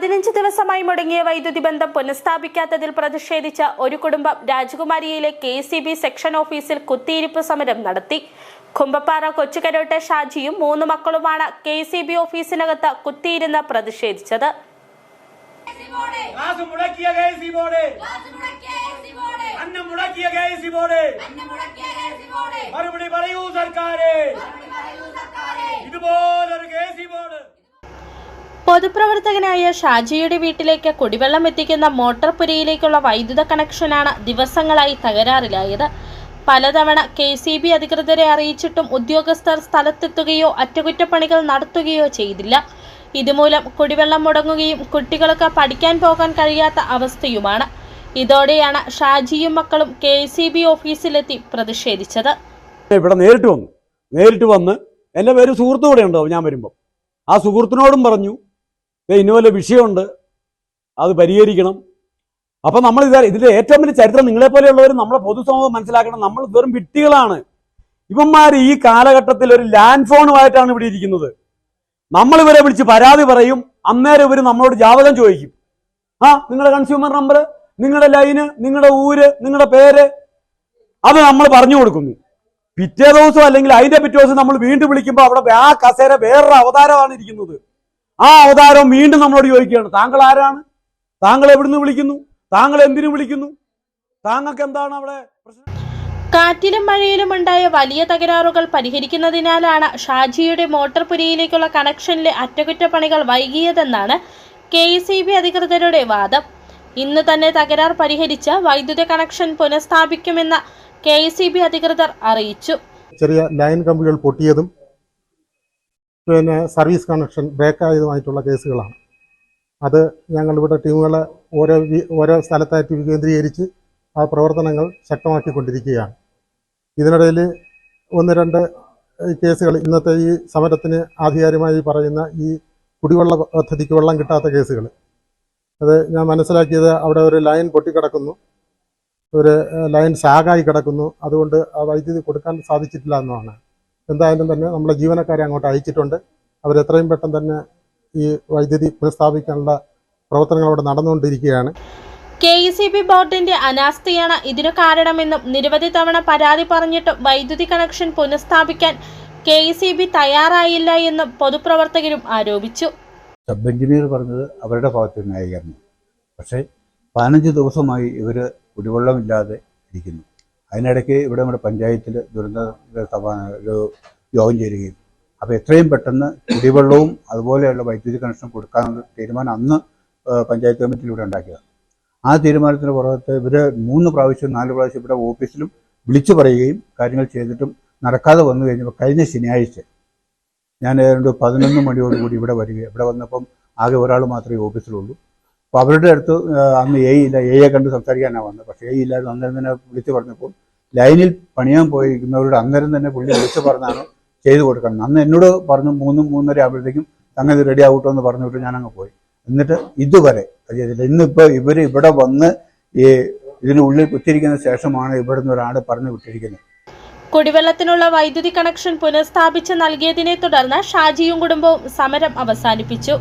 15 ദിവസമായി മുടങ്ങിയ വൈദ്യുതി ബന്ധം പുനഃസ്ഥാപിക്കാത്തതിൽ പ്രതിഷേധിച്ച ഒരു കുടുംബം രാജകുമാരിയിലെ KCB സെക്ഷൻ ഓഫീസിൽ കുത്തിയിരിപ്പ് സമരം നടത്തി. കുമ്പപ്പാറ കൊച്ചുകരോട്ടെ ഷാജിയും 3 മക്കളുമാണ് KCB ഓഫീസിനകത്ത് കുത്തിയിരുന്ന് പ്രതിഷേധിച്ചത്. പൊതുപ്രവർത്തകനായ ഷാജിയുടെ വീട്ടിലേക്ക് കുടിവെള്ളം എത്തിക്കുന്ന മോട്ടോർ പുരയിലേക്കുള്ള വൈദ്യുത കണക്ഷനാണ് ദിവസങ്ങളായി തകരാറിലായത്. പലതവണ KCB അധികൃതരെ അറിയിച്ചിട്ടും ഉദ്യോഗസ്ഥർ സ്ഥലത്തെത്തുകയോ അറ്റകുറ്റപ്പണികൾ നടത്തുകയോ ചെയ്തില്ല. ഇതുമൂലം കുടിവെള്ളം മുടങ്ങുകയും കുട്ടികൾക്ക് പഠിക്കാൻ പോകാൻ കഴിയാത്ത അവസ്ഥയുമാണ്. ഇതോടെയാണ് ഷാജിയും മക്കളും KCB ഓഫീസിലെത്തി പ്രതിഷേധിച്ചത്. ഇവിടെ നേരിട്ട് വന്ന് എൻ്റെ പേര് സുഹൃത്തുകൂടെ ഉണ്ടോ, ഞാൻ വരുമ്പോൾ ആ സുഹൃത്തിനോടും പറഞ്ഞു ഇന്നുപോലെ വിഷയമുണ്ട്, അത് പരിഹരിക്കണം. അപ്പം നമ്മൾ ഇതിൻ്റെ ഏറ്റവും വലിയ ചരിത്രം നിങ്ങളെപ്പോലെയുള്ളവർ നമ്മളെ പൊതുസമൂഹം മനസ്സിലാക്കണം. നമ്മൾ വെറും വിട്ടികളാണ്. ഇവന്മാർ ഈ കാലഘട്ടത്തിൽ ഒരു ലാൻഡ് ഫോണുമായിട്ടാണ് ഇവിടെ ഇരിക്കുന്നത്. നമ്മൾ ഇവരെ വിളിച്ച് പരാതി പറയും, അന്നേരം ഇവർ നമ്മളോട് ജാതകം ചോദിക്കും. നിങ്ങളുടെ കൺസ്യൂമർ നമ്പർ, നിങ്ങളുടെ ലൈന്, നിങ്ങളുടെ ഊര്, നിങ്ങളുടെ പേര്, അത് നമ്മൾ പറഞ്ഞു കൊടുക്കുന്നു. പിറ്റേ ദിവസം അല്ലെങ്കിൽ അതിന്റെ പിറ്റേ ദിവസം നമ്മൾ വീണ്ടും വിളിക്കുമ്പോൾ അവിടെ ആ കസേര വേറൊരു അവതാരമാണ് ഇരിക്കുന്നത്. ആ അവതാരം വീണ്ടും നമ്മളോട് ചോദിക്കുകയാണ്, താങ്കൾ ആരാണ്, താങ്കൾ എവിടുന്ന് വിളിക്കുന്നു, താങ്കൾ എന്തിനു വിളിക്കുന്നു, താങ്കൾക്ക് എന്താണ് അവിടെ പ്രശ്നം? കാറ്റിലും മഴയിലും ഉണ്ടായ വലിയ തകരാറുകൾ പരിഹരിക്കുന്നതിനാലാണ് ഷാജിയുടെ മോട്ടോർ പുരയിലേക്കുള്ള കണക്ഷനിലെ അറ്റകുറ്റപ്പണികൾ വൈകിയതെന്നാണ് KCB അധികൃതരുടെ വാദം. ഇന്ന് തന്നെ തകരാർ പരിഹരിച്ച് വൈദ്യുത കണക്ഷൻ പുനഃസ്ഥാപിക്കുമെന്ന് KCB അധികൃതർ അറിയിച്ചു. ചെറിയ ലൈൻ കമ്പികൾ പൊട്ടിയതും പിന്നെ സർവീസ് കണക്ഷൻ ബ്രേക്കായതുമായിട്ടുള്ള കേസുകളാണ്. അത് ഞങ്ങളിവിടെ ടീമുകളെ ഓരോ സ്ഥലത്തായിട്ട് വികേന്ദ്രീകരിച്ച് ആ പ്രവർത്തനങ്ങൾ ശക്തമാക്കിക്കൊണ്ടിരിക്കുകയാണ്. ഇതിനിടയിൽ 1-2 കേസുകൾ, ഇന്നത്തെ ഈ സമരത്തിന് ആധികാരികമായി പറയുന്ന ഈ കുടിവെള്ള പദ്ധതിക്ക് വെള്ളം കിട്ടാത്ത കേസുകൾ, അത് ഞാൻ മനസ്സിലാക്കിയത് അവിടെ ഒരു ലൈൻ പൊട്ടിക്കിടക്കുന്നു, ഒരു ലൈൻ സാഗായി കിടക്കുന്നു, അതുകൊണ്ട് ആ വൈദ്യുതി കൊടുക്കാൻ സാധിച്ചിട്ടില്ല എന്നതാണ്. എന്തായാലും തന്നെ നമ്മളെ ജീവനക്കാരെ അങ്ങോട്ട് അയച്ചിട്ടുണ്ട്. അവരെത്രയും പെട്ടെന്ന് തന്നെ ഈ വൈദ്യുതി പുനഃസ്ഥാപിക്കാനുള്ള പ്രവർത്തനങ്ങൾ അവിടെ നടന്നുകൊണ്ടിരിക്കുകയാണ്. KCB ബോർഡിന്റെ അനാസ്ഥയാണ് ഇതിനു കാരണമെന്നും നിരവധി തവണ പരാതി പറഞ്ഞിട്ടും വൈദ്യുതി കണക്ഷൻ പുനഃസ്ഥാപിക്കാൻ KCB തയ്യാറായില്ല എന്നും പൊതുപ്രവർത്തകരും ആരോപിച്ചു. സബ് എഞ്ചിനീയർ പറഞ്ഞത് അവരുടെ ഭാഗത്ത് ന്യായീകരണം. പക്ഷേ 15 ദിവസമായി ഇവർ കുടിവെള്ളമില്ലാതെ ഇരിക്കുന്നു. അതിനിടയ്ക്ക് ഇവിടെ നമ്മുടെ പഞ്ചായത്തിൽ ദുരന്ത ഒരു യോഗം ചേരുകയും അപ്പോൾ എത്രയും പെട്ടെന്ന് കുടിവെള്ളവും അതുപോലെയുള്ള വൈദ്യുതി കണക്ഷൻ കൊടുക്കാനുള്ള തീരുമാനം അന്ന് പഞ്ചായത്ത് കമ്മിറ്റിയിലൂടെ ഉണ്ടാക്കിയതാണ്. ആ തീരുമാനത്തിന് പുറത്ത് ഇവർ 3 പ്രാവശ്യം 4 പ്രാവശ്യം ഇവിടെ ഓഫീസിലും വിളിച്ചു പറയുകയും കാര്യങ്ങൾ ചെയ്തിട്ടും നടക്കാതെ വന്നു കഴിഞ്ഞപ്പോൾ കഴിഞ്ഞ ശനിയാഴ്ച ഞാൻ ഏതാണ്ട് 11 മണിയോടുകൂടി ഇവിടെ വരികയും ഇവിടെ വന്നപ്പം ആകെ ഒരാൾ മാത്രമേ ഓഫീസിലുള്ളൂ. അപ്പോൾ അവരുടെ അടുത്ത് അന്ന് എയെ കണ്ട് സംസാരിക്കാനാണ് വന്നത്. പക്ഷേ ഇല്ലായിരുന്നു. അന്നേരം തന്നെ വിളിച്ചു പറഞ്ഞപ്പോൾ ലൈനിൽ പണിയാൻ പോയിരിക്കുന്നവരോട് അന്നേരം തന്നെ പുള്ളി വിളിച്ചു പറഞ്ഞാണ് ചെയ്തു കൊടുക്കണം. അന്ന് എന്നോട് പറഞ്ഞു 3-3:30 ആകുമ്പോഴത്തേക്കും സംഗതി റെഡി ആവട്ടോ എന്ന് പറഞ്ഞിട്ട് ഞാനങ്ങ് പോയി. എന്നിട്ട് ഇതുവരെ ചെയ്തില്ല. ഇന്നിപ്പോൾ ഇവർ ഇവിടെ വന്ന് ഈ ഇതിനുള്ളിൽ കുത്തിരിക്കുന്ന ശേഷമാണ് ഇവിടെ നിന്ന് ഒരാൾ പറഞ്ഞു വിട്ടിരിക്കുന്നത്. കുടിവെള്ളത്തിനുള്ള വൈദ്യുതി കണക്ഷൻ പുനഃസ്ഥാപിച്ച് നൽകിയതിനെ തുടർന്ന് ഷാജിയും കുടുംബവും സമരം അവസാനിപ്പിച്ചു.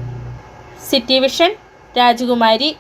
സിറ്റി വിഷൻ, രാജകുമാരി.